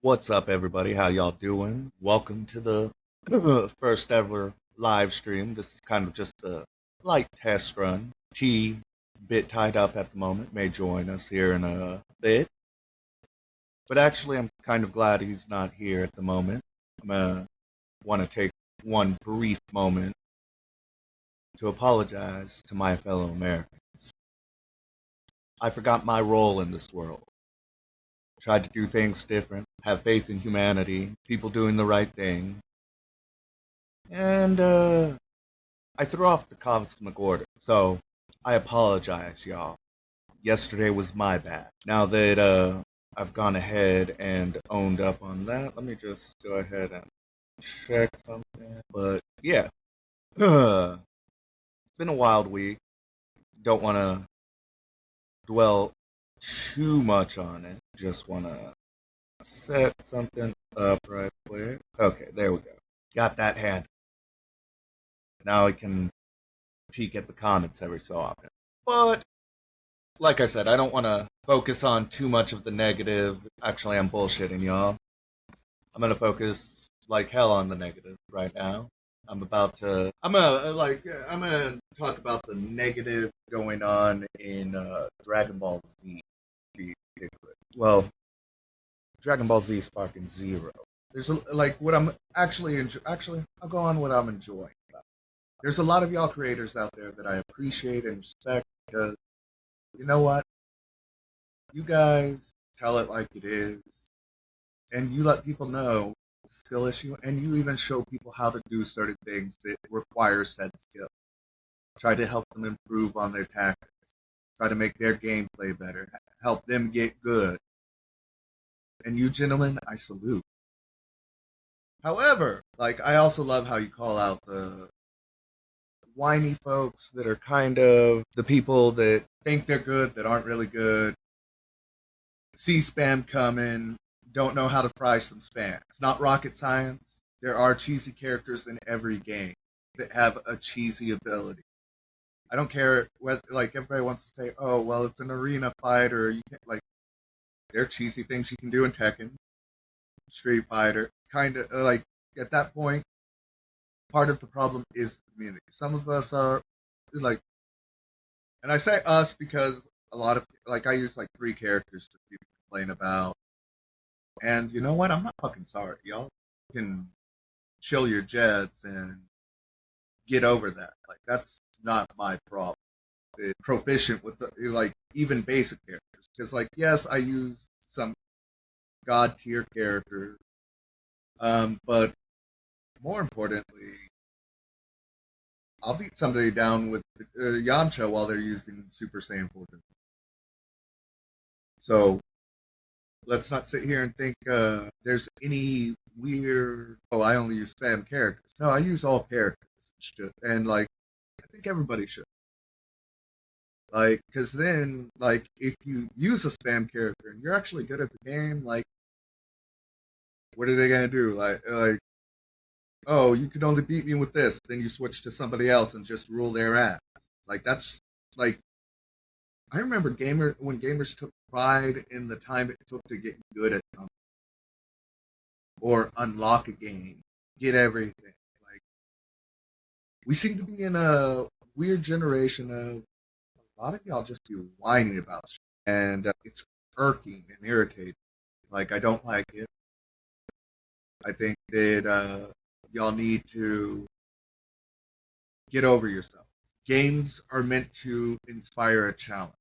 What's up, everybody? How y'all doing? Welcome to the first ever live stream. This is kind of just a light test run. T, bit tied up at the moment, may join us here in a bit. But actually, I'm kind of glad he's not here at the moment. I'm gonna want to take one brief moment to apologize to my fellow Americans. I forgot my role in this world. Tried to do things different, have faith in humanity, people doing the right thing. And I threw off the cosmic order. So I apologize, y'all. Yesterday was my bad. Now that I've gone ahead and owned up on that, let me just go ahead and check something. But yeah, it's been a wild week. Don't want to dwell too much on it. Just want to set something up right quick. Okay, there we go. Got that hand. Now I can peek at the comments every so often. But, like I said, I don't want to focus on too much of the negative. Actually, I'm bullshitting y'all. I'm going to focus like hell on the negative right now. I'm gonna talk about the negative going on in Dragon Ball Z. Well, Dragon Ball Z Sparking Zero. There's what I'm actually I'll go on what I'm enjoying. There's a lot of y'all creators out there that I appreciate and respect because you know what? You guys tell it like it is, and you let people know the skill issue, and you even show people how to do certain things that require said skill. Try to help them improve on their tactics. Try to make their gameplay better. Help them get good. And you gentlemen, I salute. However, I also love how you call out the whiny folks that are kind of the people that think they're good, that aren't really good, see spam coming, don't know how to fry some spam. It's not rocket science. There are cheesy characters in every game that have a cheesy ability. I don't care what, everybody wants to say, oh, well, it's an arena fight, or you can't, there are cheesy things you can do in Tekken, Street Fighter. Kind of, at that point, part of the problem is the community. Some of us are, and I say us because a lot of, I use, 3 characters to complain about. And you know what? I'm not fucking sorry. Y'all can chill your jets and get over that. That's not my problem. Proficient with even basic characters. Because yes, I use some god tier characters, but more importantly, I'll beat somebody down with Yamcha while they're using Super Saiyan 4. So let's not sit here and think there's any weird. Oh, I only use spam characters. No, I use all characters, and I think everybody should. Because then, if you use a spam character and you're actually good at the game, what are they gonna do? Oh, you could only beat me with this. Then you switch to somebody else and just rule their ass. That's I remember when gamers took pride in the time it took to get good at something or unlock a game, get everything. We seem to be in a weird generation of a lot of y'all just be whining about shit, and it's irking and irritating. I don't like it. I think that y'all need to get over yourself. Games are meant to inspire a challenge.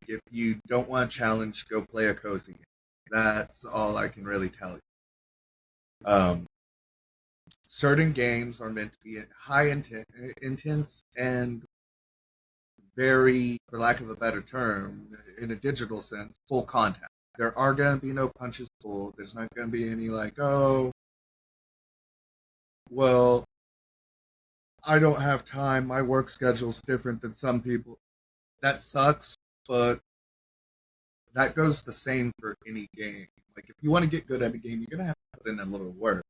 If you don't want a challenge, go play a cozy game. That's all I can really tell you. Certain games are meant to be high intense and very, for lack of a better term, in a digital sense, full contact. There are going to be no punches pulled. There's not going to be any oh, well, I don't have time. My work schedule's different than some people. That sucks, but that goes the same for any game. If you want to get good at a game, you're going to have to put in a little work.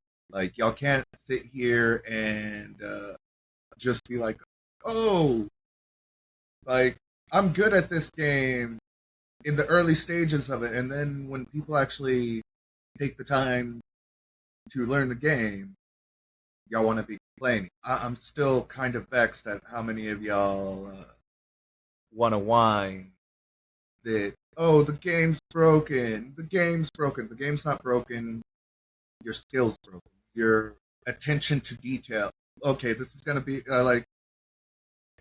Y'all can't sit here and just be oh, I'm good at this game in the early stages of it, and then when people actually take the time to learn the game, y'all want to be complaining. I'm still kind of vexed at how many of y'all want to whine that, oh, the game's broken. The game's broken. The game's not broken. Your skill's broken. Your attention to detail. Okay, this is going to be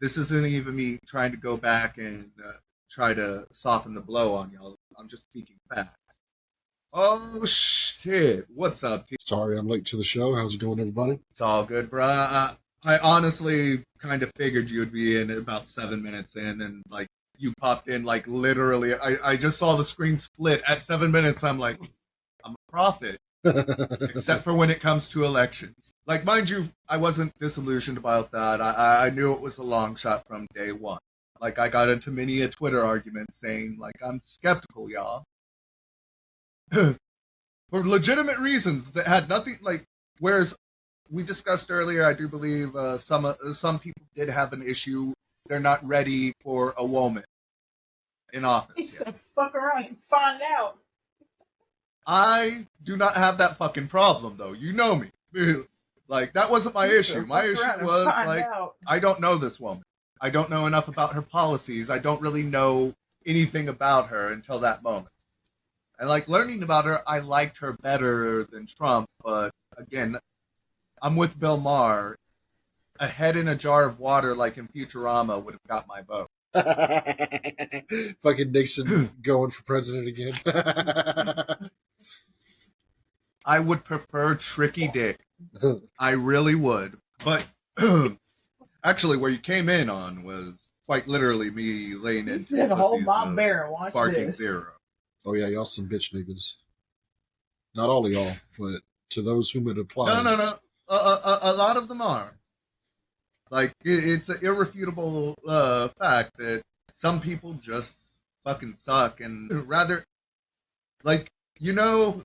this isn't even me trying to go back and try to soften the blow on y'all. I'm just speaking facts. Oh, shit. What's up, T? Sorry, I'm late to the show. How's it going, everybody? It's all good, bruh. I honestly kind of figured you'd be in about 7 minutes in, and, like, you popped in, like, literally. I just saw the screen split at 7 minutes. I'm like, I'm a prophet. Except for when it comes to elections. Like, mind you, I wasn't disillusioned about that. I knew it was a long shot from day one. Like, I got into many a Twitter argument saying, like, I'm skeptical, y'all. For legitimate reasons that had nothing, like, whereas we discussed earlier, I do believe some people did have an issue. They're not ready for a woman in office He's yet. gonna fuck around and find out. I do not have that fucking problem, though. You know me. Like, that wasn't my issue. My issue was, like, I don't know this woman. I don't know enough about her policies. I don't really know anything about her until that moment. And, like, learning about her, I liked her better than Trump. But, again, I'm with Bill Maher. A head in a jar of water, like in Futurama, would have got my vote. Fucking Nixon going for president again. I would prefer Tricky Dick. I really would. But actually, where you came in on was quite literally me laying into the whole pussies Bob of Bear. Watch Sparking this. Zero. Oh yeah, y'all some bitch niggas. Not all of y'all, but to those whom it applies. No. A lot of them are. Like, it's an irrefutable fact that some people just fucking suck, and rather, like, you know,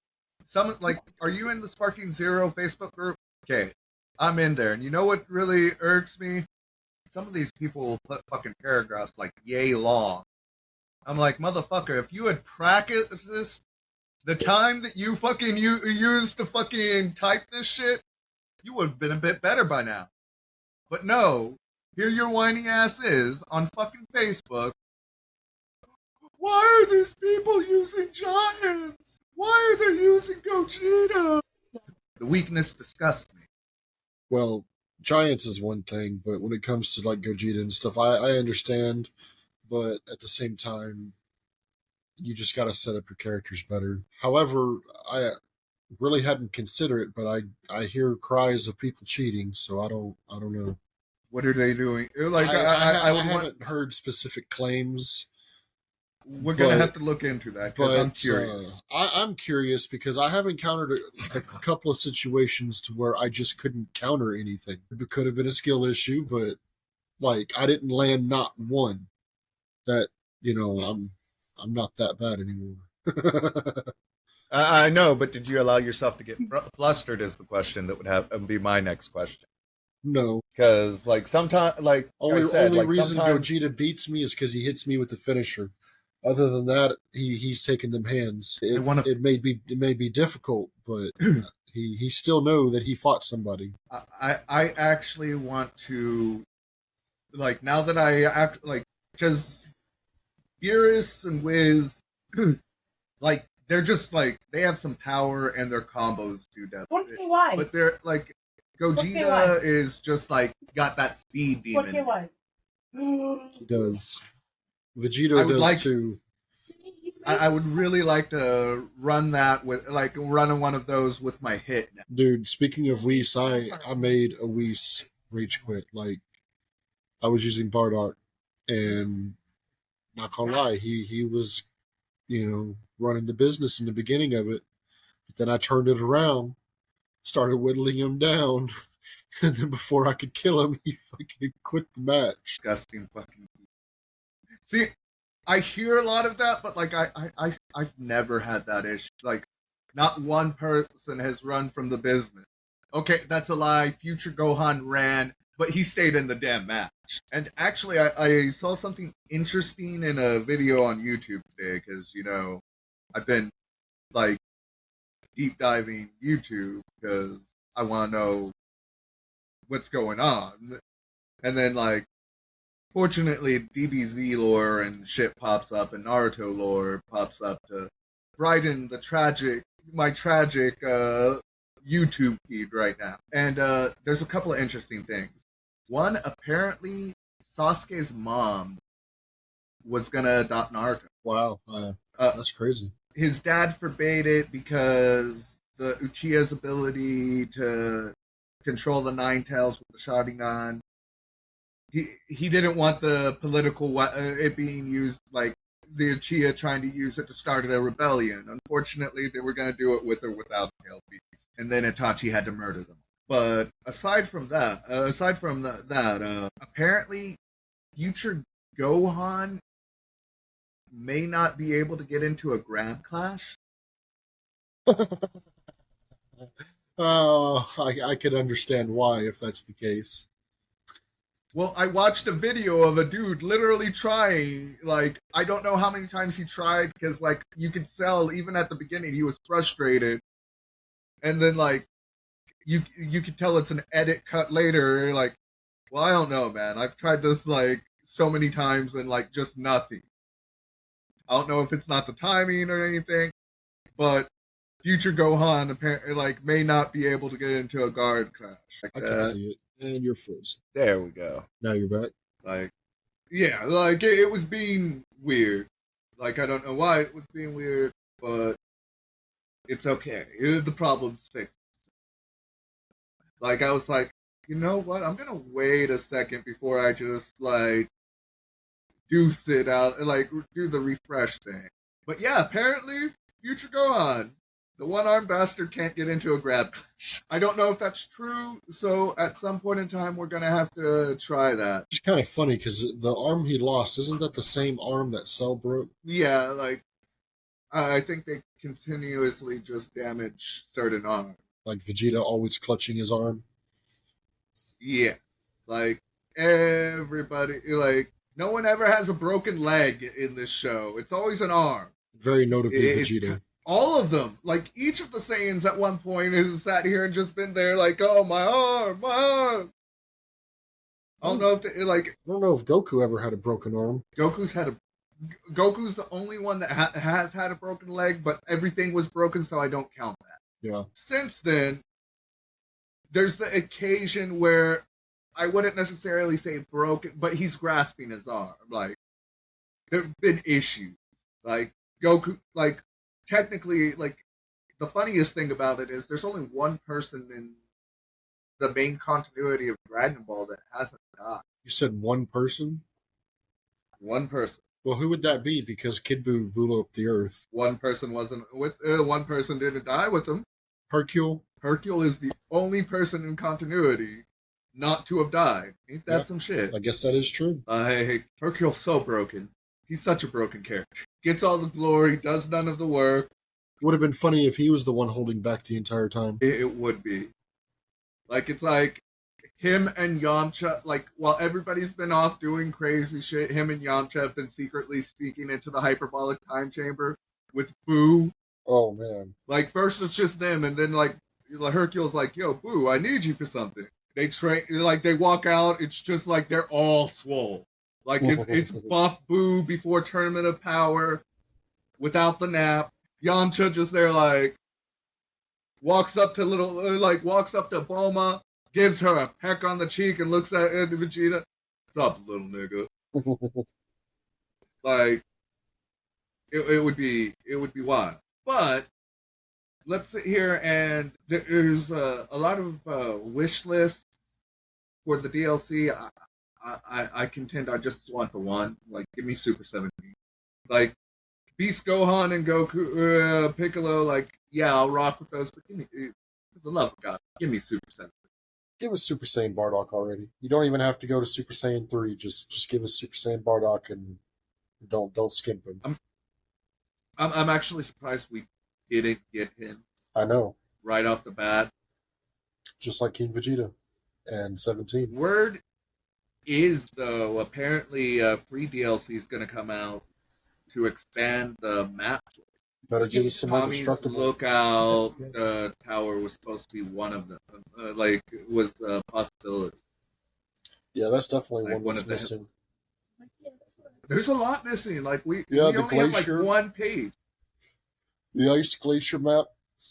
are you in the Sparking Zero Facebook group? Okay, I'm in there, and you know what really irks me? Some of these people put fucking paragraphs like yay long. I'm like, motherfucker, if you had practiced this, the time that you fucking used to fucking type this shit, you would have been a bit better by now. But no, here your whining ass is on fucking Facebook. Why are these people using giants? Why are they using Gogeta? The weakness disgusts me. Well, giants is one thing, but when it comes to like Gogeta and stuff, I understand. But at the same time, you just got to set up your characters better. However, I really hadn't considered it, but I hear cries of people cheating, so I don't know. What are they doing? Like, I haven't heard specific claims. We're going to have to look into that because I'm curious. I'm curious because I have encountered a couple of situations to where I just couldn't counter anything. It could have been a skill issue, but like I didn't land not one. That, you know, I'm not that bad anymore. I know, but did you allow yourself to get flustered is the question that would be my next question. No. Because, like, sometimes, like, only reason sometimes... Gogeta beats me is because he hits me with the finisher. Other than that, he's taking them hands. It may be difficult, but he still know that he fought somebody. I actually want to, like, now that I act, like, because Beerus and Wiz, like, they're just, like, they have some power and their combos do death. But they're, like, Gogeta is just, like, got that speed demon. He does. Vegito does too. I would really like to run that with, like, running one of those with my hit now. Dude, speaking of Whis, I made a Whis rage quit. Like, I was using Bardock, and not gonna lie, he was, you know, running the business in the beginning of it. But then I turned it around, started whittling him down, and then before I could kill him, he fucking quit the match. Disgusting fucking. See, I hear a lot of that, but, like, I've never had that issue. Like, not one person has run from the business. Okay, that's a lie. Future Gohan ran, but he stayed in the damn match. And actually, I saw something interesting in a video on YouTube today, because, you know, I've been, like, deep diving YouTube because I want to know what's going on. And then, like, fortunately, DBZ lore and shit pops up, and Naruto lore pops up to brighten my tragic YouTube feed right now. And there's a couple of interesting things. One, apparently, Sasuke's mom was gonna adopt Naruto. Wow, that's crazy. His dad forbade it because the Uchiha's ability to control the Nine Tails with the Sharingan. He didn't want the political it being used, like the Uchiha trying to use it to start a rebellion. Unfortunately, they were going to do it with or without Tail Beast, and then Itachi had to murder them. But aside from that, apparently, future Gohan may not be able to get into a grab clash. Oh, I could understand why if that's the case. Well, I watched a video of a dude literally trying, like, I don't know how many times he tried, because, like, you could tell, even at the beginning, he was frustrated. And then, like, you could tell it's an edit cut later, like, well, I don't know, man. I've tried this, like, so many times and, like, just nothing. I don't know if it's not the timing or anything, but future Gohan apparently, like, may not be able to get into a guard clash. Like, I can see it. And you're frozen. There we go. Now you're back. Like, yeah, like, it was being weird. Like, I don't know why it was being weird, but it's okay. The problem's fixed. Like, I was like, you know what? I'm gonna wait a second before I just, like, deuce it out and, like, do the refresh thing. But yeah, apparently, future Gohan, the one-armed bastard, can't get into a grab clash. I don't know if that's true, so at some point in time, we're gonna have to try that. It's kind of funny because the arm he lost, isn't that the same arm that Cell broke? Yeah, like, I think they continuously just damage certain arms. Like Vegeta always clutching his arm. Yeah, like, everybody, like, no one ever has a broken leg in this show. It's always an arm. Very notably Vegeta. All of them. Like, each of the Saiyans at one point has sat here and just been there like, oh, my arm, my arm. I don't know if they, like... I don't know if Goku ever had a broken arm. Goku's the only one that has had a broken leg, but everything was broken, so I don't count that. Yeah. Since then, there's the occasion where I wouldn't necessarily say broken, but he's grasping his arm. Like, there have been issues. Like, Goku, like, technically, like, the funniest thing about it is there's only one person in the main continuity of Dragon Ball that hasn't died. You said one person? One person. Well, who would that be? Because Kid Buu blew up the Earth. One person wasn't with. One person didn't die with him. Hercule. Hercule is the only person in continuity not to have died. Ain't that some shit? I guess that is true. Hercule's so broken. He's such a broken character. Gets all the glory, does none of the work. Would have been funny if he was the one holding back the entire time. It would be. Like, it's like him and Yamcha, like, while everybody's been off doing crazy shit, him and Yamcha have been secretly sneaking into the hyperbolic time chamber with Boo. Oh, man. Like, first it's just them, and then, like, Hercule's like, yo, Boo, I need you for something. They walk out, it's just like they're all swole. Like, it's buff Boo before Tournament of Power, without the nap. Yamcha just there, like, walks up to Bulma, gives her a peck on the cheek, and looks at Vegeta. What's up, little nigga? Like, it would be wild. But let's sit here, and there's a lot of wish lists for the DLC. I contend I just want the one. Like, give me Super 17. Like, Beast Gohan and Goku, Piccolo, like, yeah, I'll rock with those, but give me, for the love of God, give me Super 17. Give us Super Saiyan Bardock already. You don't even have to go to Super Saiyan 3. Just give us Super Saiyan Bardock and don't skimp him. I'm actually surprised we didn't get him. I know. Right off the bat. Just like King Vegeta and 17. Word is, though, apparently free DLC is going to come out to expand the map choice. Better give us some more Tommy's destructible. Lookout Tower was supposed to be one of them. Was a possibility. Yeah, that's definitely Like one one that's of the- missing. There's a lot missing. Like we Yeah, we the only have like glacier. one page, The Ice Glacier map,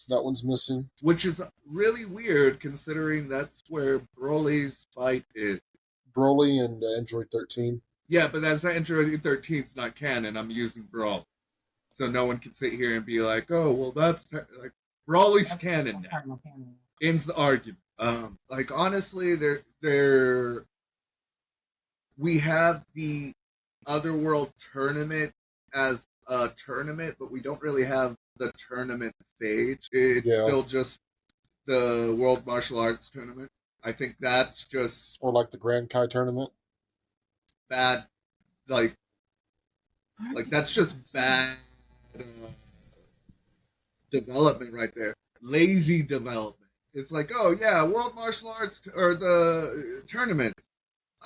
that one's missing. which is really weird considering that's where Broly's fight is. Broly and Android 13. Yeah, but as Android 13 is not canon, I'm using Brawl. So no one can sit here and be like, oh, well, that's like Broly's canon now. Ends the argument. Like honestly, we have the Otherworld tournament as a tournament, but we don't really have the tournament stage. It's still just the World Martial Arts Tournament. I think that's just Or like the Grand Kai tournament. bad. Like that's just bad development right there. Lazy development. It's like, oh yeah, World Martial Arts or the tournament,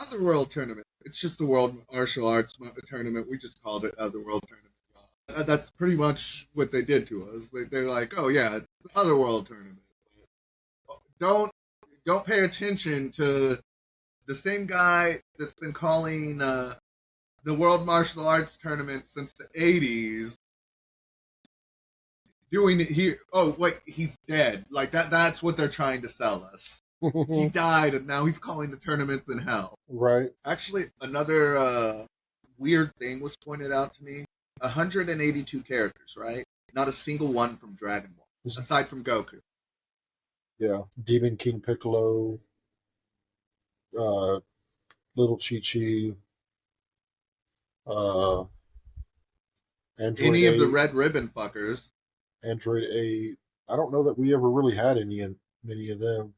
Otherworld tournament. It's just the World Martial Arts tournament. We just called it Otherworld tournament. That's pretty much what they did to us. They're like, oh yeah, the Otherworld tournament. Don't pay attention to the same guy that's been calling the World Martial Arts tournament since the 80s. Doing it here. Oh wait, he's dead. Like that's what they're trying to sell us. He died and now he's calling the tournaments in hell. Right. Actually, another weird thing was pointed out to me. 182 characters, right? Not a single one from Dragon Ball, aside from Goku. Yeah. Demon King Piccolo, Little Chi-Chi, Android Any 8, of the Red Ribbon fuckers. Android 8. I don't know that we ever really had many of them.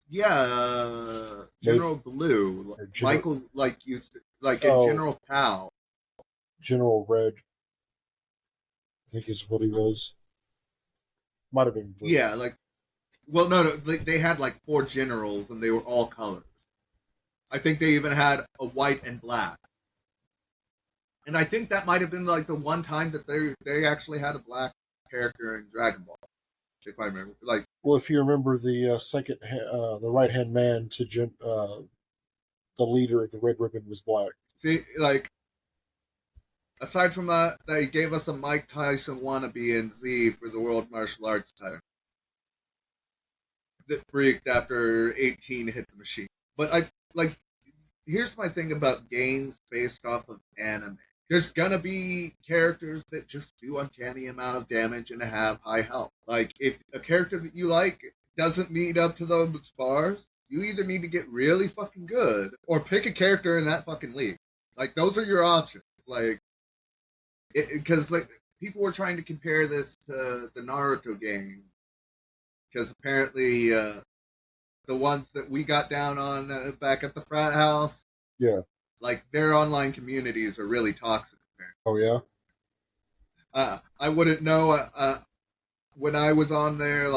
Yeah, General Blue, Michael, General Tao. General Red, I think is what he was. Might have been Blue. Yeah, no, they had like 4 generals and they were all colors. I think they even had a white and black. And I think that might have been like the one time that they actually had a black character in Dragon Ball, if I remember. Well, if you remember the the right hand man to the leader of the Red Ribbon was black. See, aside from that, they gave us a Mike Tyson wannabe in Z for the World Martial Arts title. That freaked after 18 hit the machine. But here's my thing about games based off of anime. There's gonna be characters that just do uncanny amount of damage and have high health. Like, if a character that you like doesn't meet up to those bars, you either need to get really fucking good or pick a character in that fucking league. Like, those are your options. Because people were trying to compare this to the Naruto game. Because apparently, the ones that we got down on back at the frat house, yeah, their online communities are really toxic. Oh yeah. I wouldn't know. When I was on there,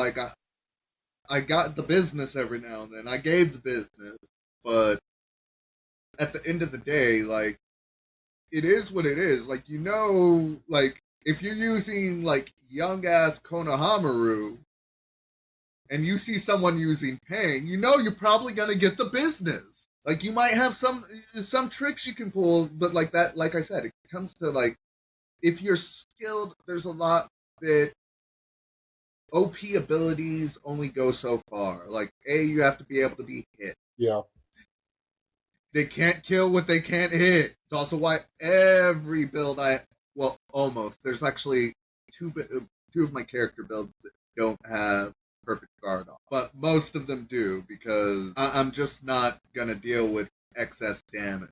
I got the business every now and then. I gave the business, but at the end of the day, it is what it is. If you're using young ass Konohamaru, and you see someone using Pain, you're probably gonna get the business. You might have some tricks you can pull, but like I said, it comes to if you're skilled, there's a lot that OP abilities only go so far. You have to be able to be hit. Yeah. They can't kill what they can't hit. It's also why every build almost. There's actually two of my character builds that don't have perfect guard on. But most of them do, because I'm just not gonna deal with excess damage.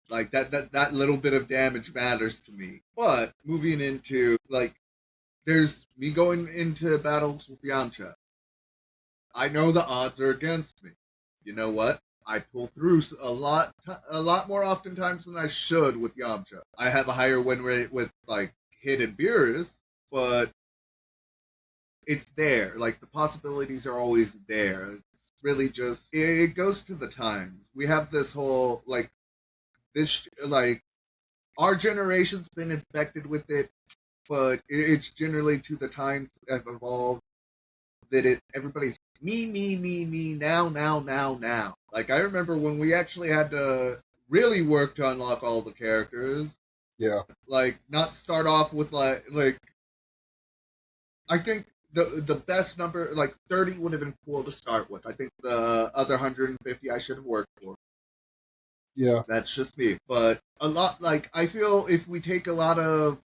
That little bit of damage matters to me. But moving into there's me going into battles with Yamcha. I know the odds are against me. You know what? I pull through a lot more oftentimes than I should with Yamcha. I have a higher win rate with Hidden Beerus, but it's there. The possibilities are always there. It's really just it goes to the times. We have this whole our generation's been infected with it but it's generally to the times that have evolved that everybody's me, now. Like, I remember when we actually had to really work to unlock all the characters. Yeah. Like, not start off with, like I think the best number, like, 30 would have been cool to start with. I think the other 150 I should have worked for. Yeah. That's just me. But a lot, like, I feel if we take a lot of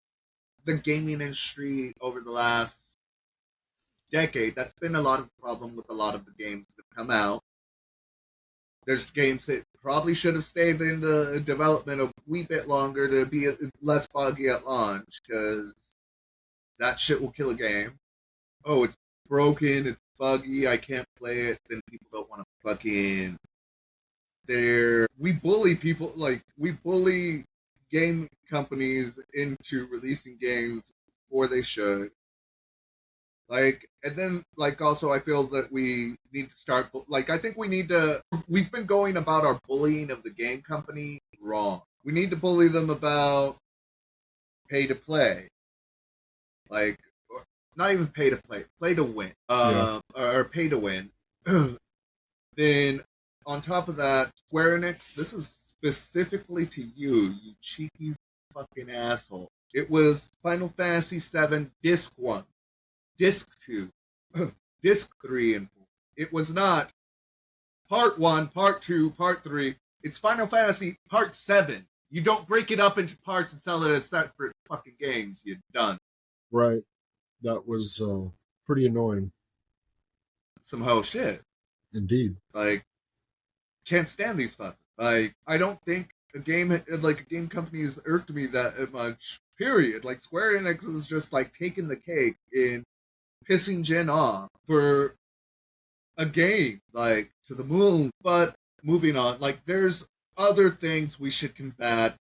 the gaming industry over the last decade, that's been a lot of the problem with a lot of the games that come out. There's games that probably should have stayed in the development a wee bit longer to be less buggy at launch, because that shit will kill a game. Oh, it's broken, it's buggy, I can't play it, then people don't want to fucking... We bully people, like, we bully game companies into releasing games before they should. Like, and then, like, also, I feel that we need to start, like, I think we've been going about our bullying of the game company wrong. We need to bully them about pay to play. Like, not even pay to play, play to win. Or pay to win. Then, on top of that, Square Enix, this is specifically to you, you cheeky fucking asshole. It was Final Fantasy VII Disc 1. Disc 2, Disc 3, and 4. It was not Part 1, Part 2, Part 3. It's Final Fantasy Part 7. You don't break it up into parts and sell it as separate fucking games, you done. Right. That was pretty annoying. Some whole shit. Indeed. Like, can't stand these fuckers. Like, I don't think a game company has irked me that much, period. Like, Square Enix is just, like, taking the cake in pissing Jinn off for a game, like, to the moon. But moving on, like, there's other things we should combat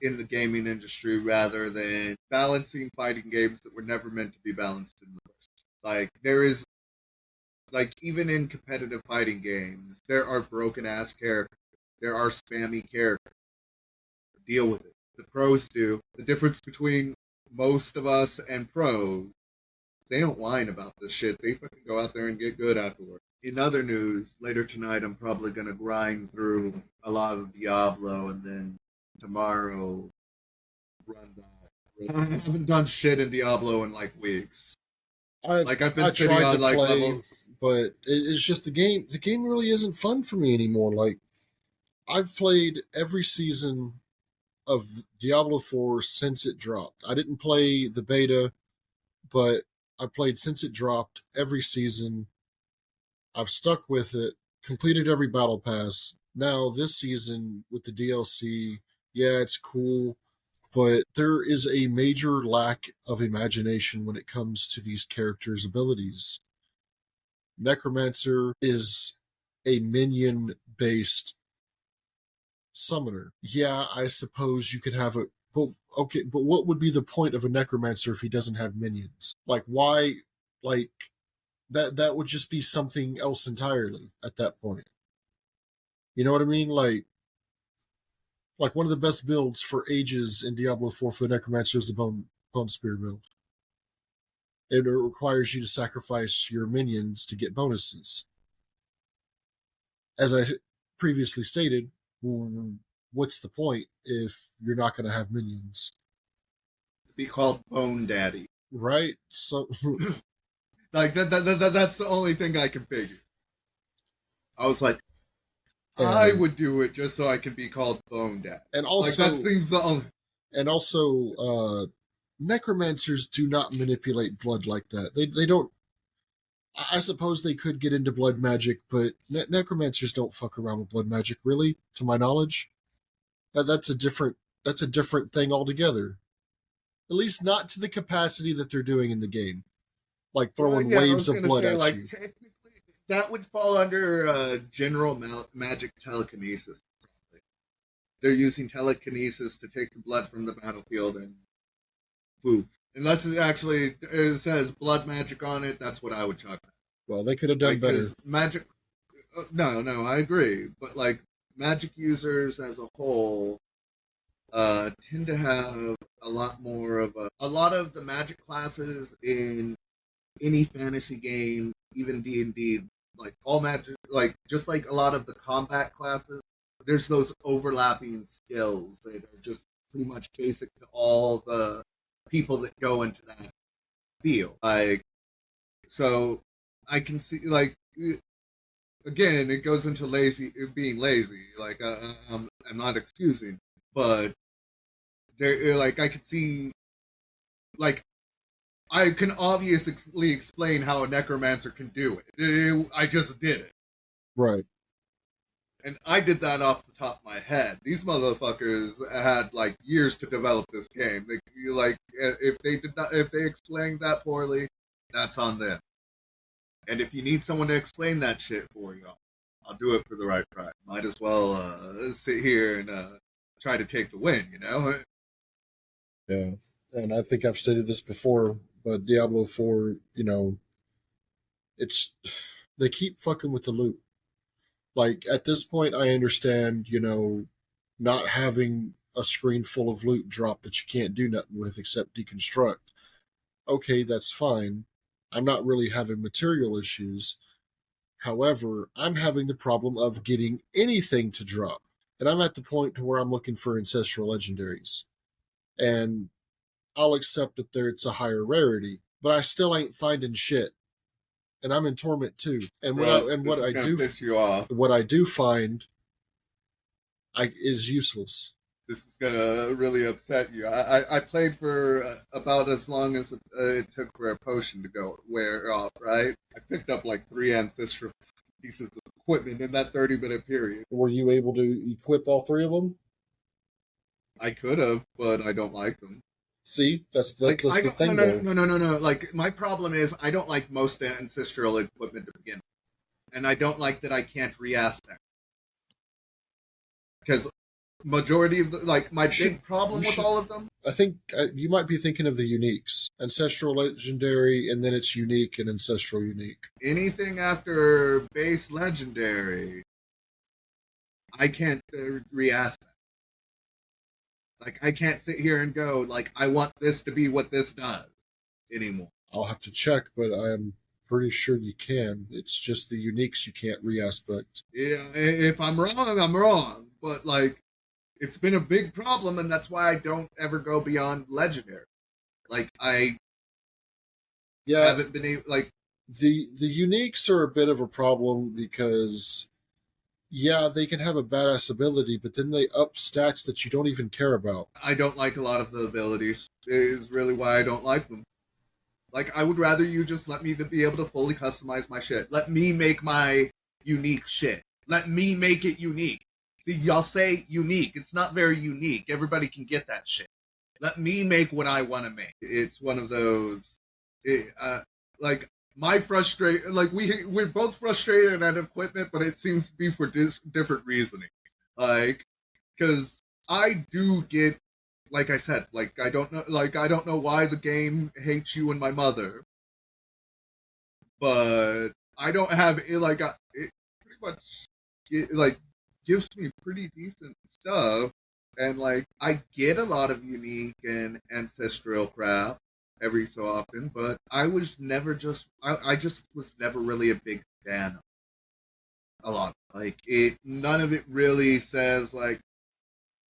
in the gaming industry rather than balancing fighting games that were never meant to be balanced in the first. Like, there is, like, even in competitive fighting games, there are broken ass characters. There are spammy characters. Deal with it. The pros do. The difference between most of us and pros, they don't whine about this shit. They fucking go out there and get good afterward. In other news, later tonight I'm probably going to grind through a lot of Diablo, and then tomorrow run that. I haven't done shit in Diablo in, like, weeks. I've been sitting on, like, level... But it's just the game. The game really isn't fun for me anymore. Like, I've played every season of Diablo 4 since it dropped. I didn't play the beta, but I played since it dropped every season. I've stuck with it, completed every battle pass. Now, this season with the DLC, yeah, it's cool, but there is a major lack of imagination when it comes to these characters' abilities. Necromancer is a minion-based summoner. Yeah, I suppose you could have a... But what would be the point of a Necromancer if he doesn't have minions? Like, why... Like, that would just be something else entirely at that point. You know what I mean? Like one of the best builds for ages in Diablo 4 for the Necromancer is the Bone Spear build. It requires you to sacrifice your minions to get bonuses. As I previously stated, what's the point if you're not going to have minions? Be called Bone Daddy. Right? So, like, that's the only thing I can figure. I was like, I would do it just so I can be called Bone Daddy. And also, like, that seems the only... And also, Necromancers do not manipulate blood like that. They don't... I suppose they could get into blood magic, but Necromancers don't fuck around with blood magic, really, to my knowledge. That's a different thing altogether. At least not to the capacity that they're doing in the game. Like throwing waves of blood at you. Technically, that would fall under general magic telekinesis. They're using telekinesis to take the blood from the battlefield and poof. Unless it says blood magic on it, that's what I would chalk it. Well, they could have done better. Magic... No, I agree. But, like, magic users as a whole tend to have a lot more of a lot of the magic classes in any fantasy game, even D&D, like all magic, like just like a lot of the combat classes, there's those overlapping skills that are just pretty much basic to all the people that go into that field. Like, so I can see, like, again, it goes into being lazy. Like, I'm not excusing, but there, like, I could see, like, I can obviously explain how a necromancer can do it. I just did it. Right. And I did that off the top of my head. These motherfuckers had like years to develop this game. If they explained that poorly, that's on them. And if you need someone to explain that shit for you, I'll do it for the right price. Might as well sit here and try to take the win, you know? Yeah. And I think I've stated this before, but Diablo 4, it's they keep fucking with the loot. Like at this point I understand, not having a screen full of loot drop that you can't do nothing with except deconstruct. Okay, that's fine. I'm not really having material issues. However, I'm having the problem of getting anything to drop. And I'm at the point to where I'm looking for ancestral legendaries. And I'll accept that it's a higher rarity, but I still ain't finding shit. And I'm in torment too. And what I do find is useless. This is gonna really upset you. I played for about as long as it took for a potion to wear off, right? I picked up like 3 ancestral pieces of equipment in that 30-minute period. Were you able to equip all 3 of them? I could have, but I don't like them. See, that's the thing. No. Like, my problem is I don't like most ancestral equipment to begin with. And I don't like that I can't re-aspect. Because majority of big problem with all of them. I think you might be thinking of the uniques: ancestral, legendary, and then it's unique and ancestral unique. Anything after base legendary, I can't re-aspect. Like, I can't sit here and go like, I want this to be what this does anymore. I'll have to check, but I'm pretty sure you can. It's just the uniques you can't re-aspect. Yeah, if I'm wrong, I'm wrong. But like, it's been a big problem, and that's why I don't ever go beyond legendary. Like, I haven't been able, like... The uniques are a bit of a problem because, yeah, they can have a badass ability, but then they up stats that you don't even care about. I don't like a lot of the abilities, is really why I don't like them. Like, I would rather you just let me be able to fully customize my shit. Let me make my unique shit. Let me make it unique. See, y'all say unique. It's not very unique. Everybody can get that shit. Let me make what I want to make. It's one of those, like, my frustration, like, we're both frustrated at equipment, but it seems to be for different reasoning. Like, because I do get, like I said, like, I don't know why the game hates you and my mother, but I don't have it, like, it pretty much, like, gives me pretty decent stuff, and like, I get a lot of unique and ancestral crap every so often, but I was never I just was never really a big fan of a lot. Like, none of it really says like,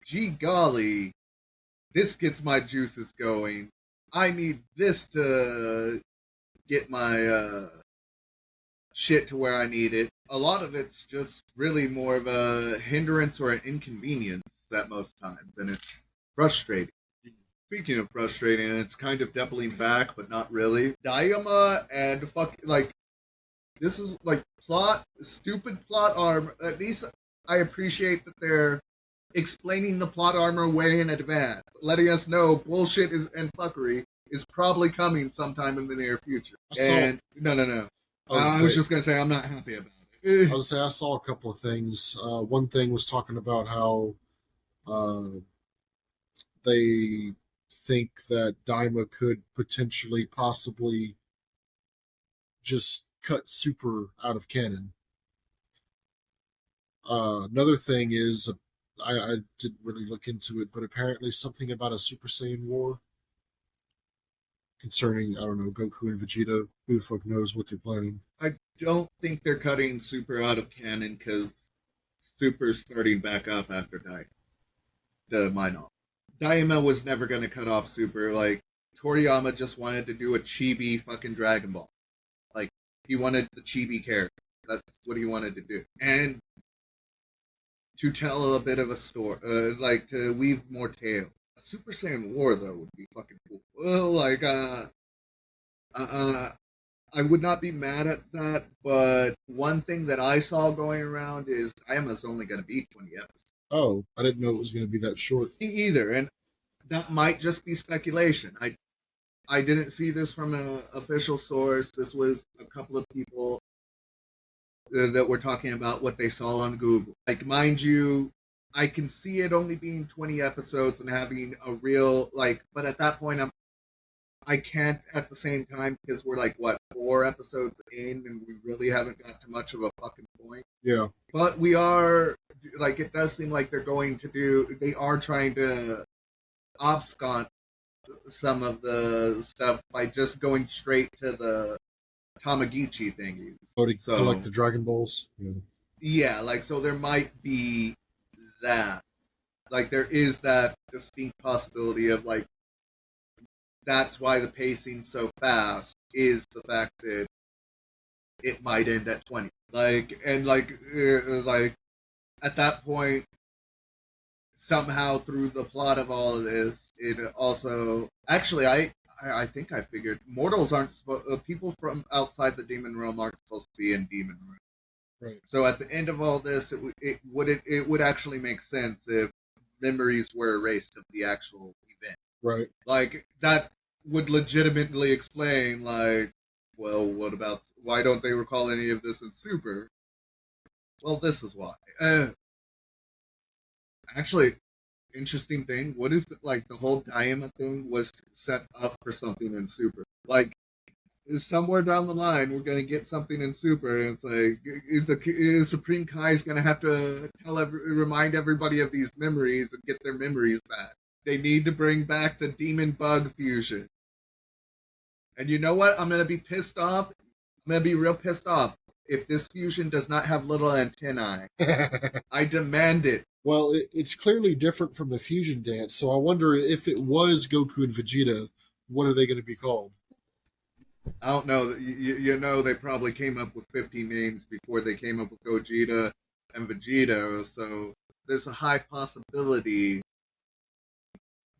gee golly, this gets my juices going. I need this to get my shit to where I need it. A lot of it's just really more of a hindrance or an inconvenience at most times, and it's frustrating. Speaking of frustrating, it's kind of doubling back, but not really. Diama and this is like stupid plot armor. At least I appreciate that they're explaining the plot armor way in advance, letting us know bullshit and fuckery is probably coming sometime in the near future. No. I was just going to say, I'm not happy about it. I saw a couple of things. One thing was talking about how they think that Daima could potentially, possibly just cut Super out of canon. Another thing is I didn't really look into it, but apparently something about a Super Saiyan War concerning, I don't know, Goku and Vegeta. Who the fuck knows what they're planning? I don't think they're cutting Super out of canon because Super's starting back up after Daima. To my knowledge, Daima was never going to cut off Super. Like, Toriyama just wanted to do a chibi fucking Dragon Ball. Like, he wanted the chibi character. That's what he wanted to do. And to tell a bit of a story, like, to weave more tale. A Super Saiyan War, though, would be fucking cool. Well, like, I would not be mad at that, but one thing that I saw going around is Daima's only going to be 20 episodes. Oh, I didn't know it was going to be that short. Me either, and that might just be speculation. I didn't see this from an official source. This was a couple of people that were talking about what they saw on Google. Like, mind you, I can see it only being 20 episodes and having a real, like, but at that point, I can't at the same time because we're like, what, 4 episodes in and we really haven't got to much of a fucking point. Yeah. But we are, like, it does seem like they are trying to obfuscate some of the stuff by just going straight to the Tamagotchi thingies. Oh, to collect the Dragon Balls? Yeah. Yeah, like, so there might be that. Like, there is that distinct possibility of, like, that's why the pacing's so fast, is the fact that it might end at 20. Like, and, like, at that point, somehow through the plot of all of this, it also... Actually, I think I figured mortals aren't people from outside the demon realm aren't supposed to be in demon realm. Right. So at the end of all this, it would actually make sense if memories were erased of the actual event. Right. Like, that would legitimately explain, like, well, what about, why don't they recall any of this in Super? Well, this is why. Actually, interesting thing, what if, like, the whole Daima thing was set up for something in Super? Like, somewhere down the line, we're going to get something in Super, and it's like, the Supreme Kai is going to have to remind everybody of these memories and get their memories back. They need to bring back the Demon Bug fusion. And you know what? I'm going to be pissed off. I'm going to be real pissed off if this fusion does not have little antennae. I demand it. Well, it's clearly different from the fusion dance, so I wonder if it was Goku and Vegeta, what are they going to be called? I don't know. You know, they probably came up with 50 names before they came up with Gogeta and Vegeta, so there's a high possibility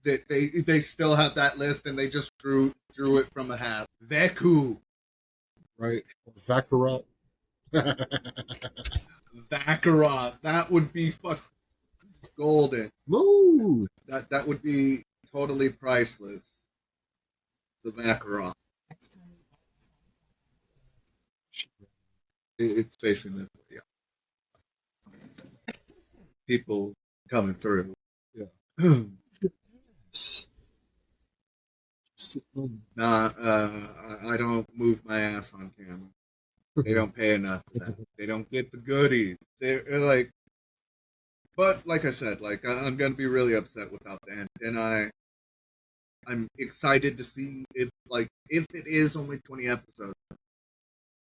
that they still have that list and they just drew it from a hat. Veku. Right. Vakarat. Vakarat. That would be fucking golden. Woo! That would be totally priceless. The Vakarat. It's facing this way. Yeah. People coming through. Yeah. Nah, I don't move my ass on camera. They don't pay enough for that. They don't get the goodies. They're like, but like I said, like, I'm gonna be really upset without the end, and I'm excited to see if it is only 20 episodes.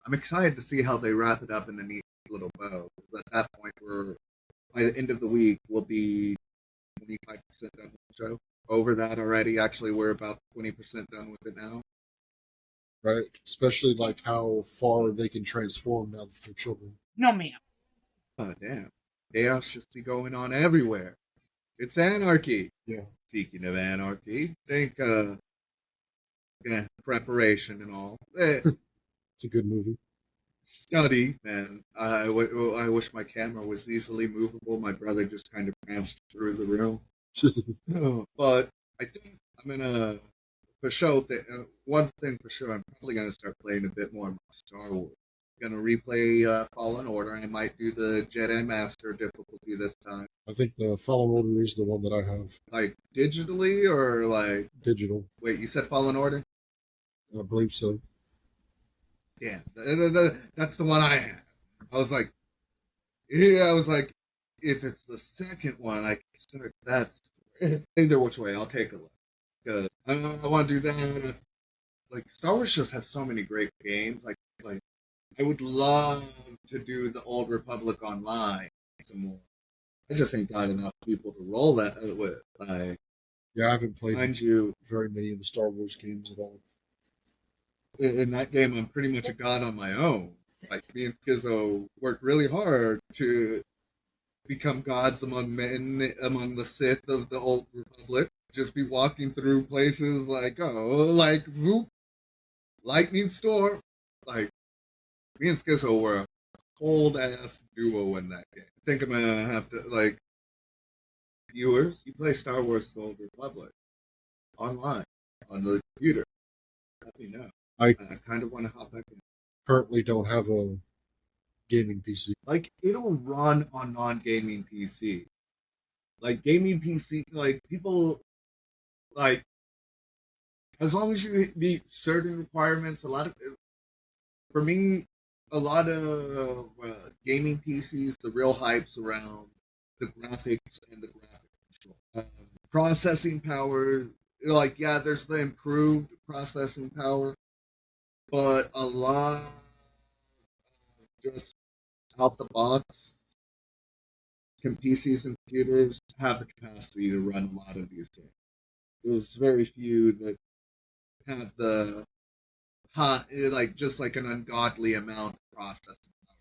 I'm excited to see how they wrap it up in a neat little bow. Because at that point, by the end of the week, we'll be 25% done with the show. Over that already. Actually, we're about 20% done with it now. Right? Especially like how far they can transform now that they're children. No, ma'am. Oh, damn. Chaos just be going on everywhere. It's anarchy. Yeah. Speaking of anarchy, think, preparation and all. It's a good movie. Study, man. I wish my camera was easily movable. My brother just kind of pranced through the room. But I think I'm gonna, for sure, one thing for sure, I'm probably gonna start playing a bit more Star Wars. I'm gonna replay Fallen Order. I might do the Jedi Master difficulty this time. I think the Fallen Order is the one that I have. Like, digitally or like... Digital. Wait, you said Fallen Order? I believe so. Yeah, that's the one I had. I was like, if it's the second one, I consider that's either which way. I'll take a look because I want to do that. Like Star Wars just has so many great games. Like I would love to do the Old Republic online some more. I just ain't got enough people to roll that with. Like, Yeah, I haven't played mind you, very many of the Star Wars games at all. in that game, I'm pretty much a god on my own. Like me and Skizzo worked really hard to become gods among men, among the Sith of the Old Republic. Just be walking through places like, like, whoop, lightning storm. Like, me and Skizzo were a cold ass duo in that game. I think I'm gonna have to, like, viewers, you play Star Wars The Old Republic online on the computer. Let me know. I kind of want to hop back in. currently don't have a gaming PC. Like, it'll run on non-gaming PC. Like, gaming PC, like, people, like, as long as you meet certain requirements, for me, a lot of gaming PCs, the real hype's around the graphics and the graphic control. Processing power, like, yeah, there's the improved processing power, but a lot just out the box, PCs and computers have the capacity to run a lot of these things. There's very few that have the hot, like just like an ungodly amount of processing power.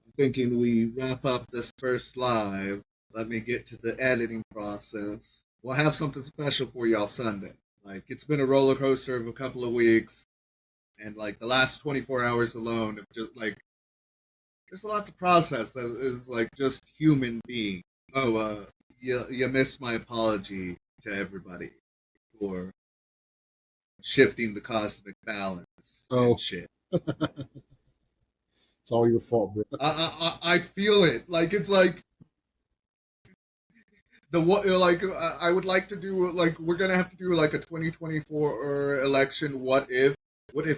I'm thinking we wrap up this first live. Let me get to the editing process. We'll have something special for y'all Sunday. Like, it's been a roller coaster of a couple of weeks, and like the last 24 hours alone of just like there's a lot to process that is like just human being. Oh, you missed my apology to everybody for shifting the cosmic balance and shit. It's all your fault, bro. I feel it. Like, it's like I would like to do, like, we're gonna have to do like a 2024 election. What if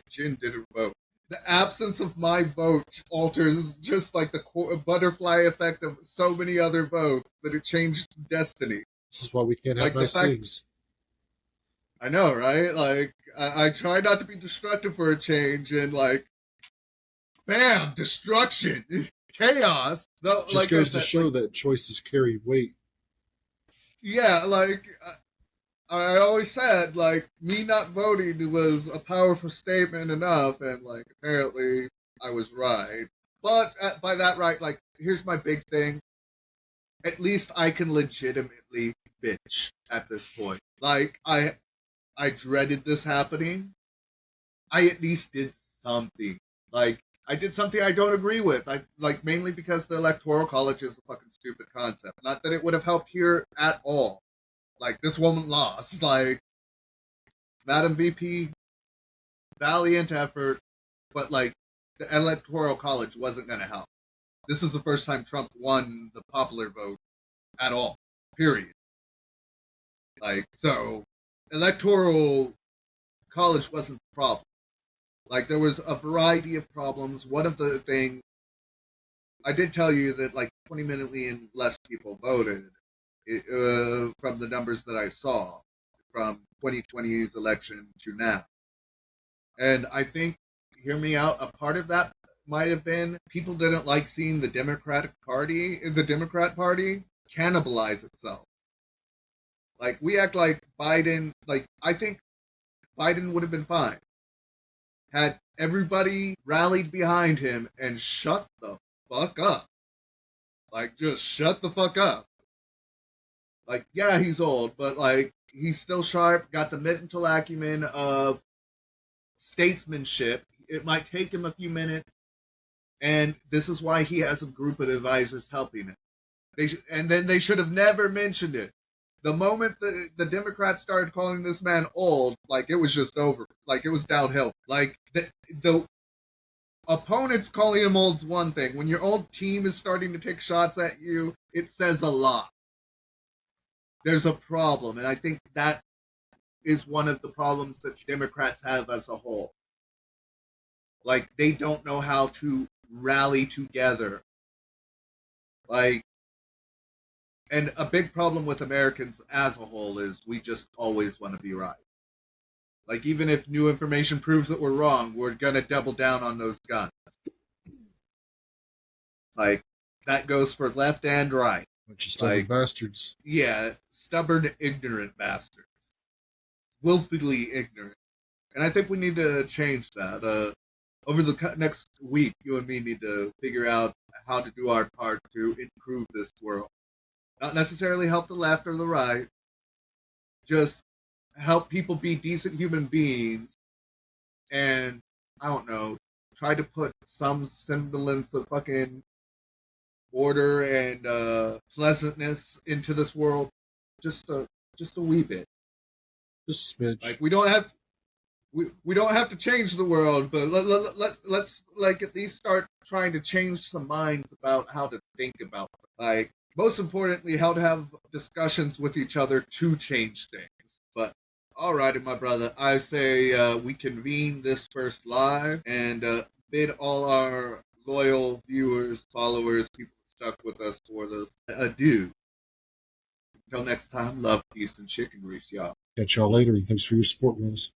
Jinn didn't vote? The absence of my vote alters just like the butterfly effect of so many other votes that it changed destiny. This is why we can't have nice things. I know, right? Like, I try not to be destructive for a change, and like, bam, destruction, chaos. Just like goes to show that choices carry weight. Yeah, like, I always said, like, me not voting was a powerful statement enough, and like, apparently I was right. But by that right, like, here's my big thing. At least I can legitimately bitch at this point. Like, I dreaded this happening. I at least did something. Like, I did something I don't agree with. Like, mainly because the Electoral College is a fucking stupid concept. Not that it would have helped here at all. Like, this woman lost. Like, Madam VP, valiant effort, but like, the Electoral College wasn't going to help. This is the first time Trump won the popular vote at all. Period. Like, so, Electoral College wasn't the problem. Like, there was a variety of problems. One of the things, I did tell you that like 20 million less people voted from the numbers that I saw from 2020's election to now. And I think, hear me out, a part of that might have been people didn't like seeing the Democrat Party cannibalize itself. Like, we act like Biden, like, I think Biden would have been fine had everybody rallied behind him and shut the fuck up. Like, just shut the fuck up. Like, yeah, he's old, but like, he's still sharp, got the mental acumen of statesmanship. It might take him a few minutes, and this is why he has a group of advisors helping him. And then they should have never mentioned it. The moment the Democrats started calling this man old, like, it was just over. Like, it was downhill. Like, the opponents calling him old's one thing. When your old team is starting to take shots at you, it says a lot. There's a problem, and I think that is one of the problems that Democrats have as a whole. Like, they don't know how to rally together. Like, And a big problem with Americans as a whole is we just always want to be right. Like, even if new information proves that we're wrong, we're going to double down on those guns. Like, that goes for left and right. Bunch of stubborn bastards. Yeah, stubborn, ignorant bastards. Willfully ignorant. And I think we need to change that. Over the next week, you and me need to figure out how to do our part to improve this world. Not necessarily help the left or the right, just help people be decent human beings, and, I don't know, try to put some semblance of fucking order and pleasantness into this world. Just a wee bit. Just a smidge. Like, we don't have to change the world, but let's like at least start trying to change some minds about how to think about it. Like, most importantly, how to have discussions with each other to change things. But alrighty, my brother, I say we convene this first live and bid all our loyal viewers, followers, people stuck with us for this adieu. Until next time, love, peace, and chicken grease, y'all. Catch y'all later, and thanks for your support, guys.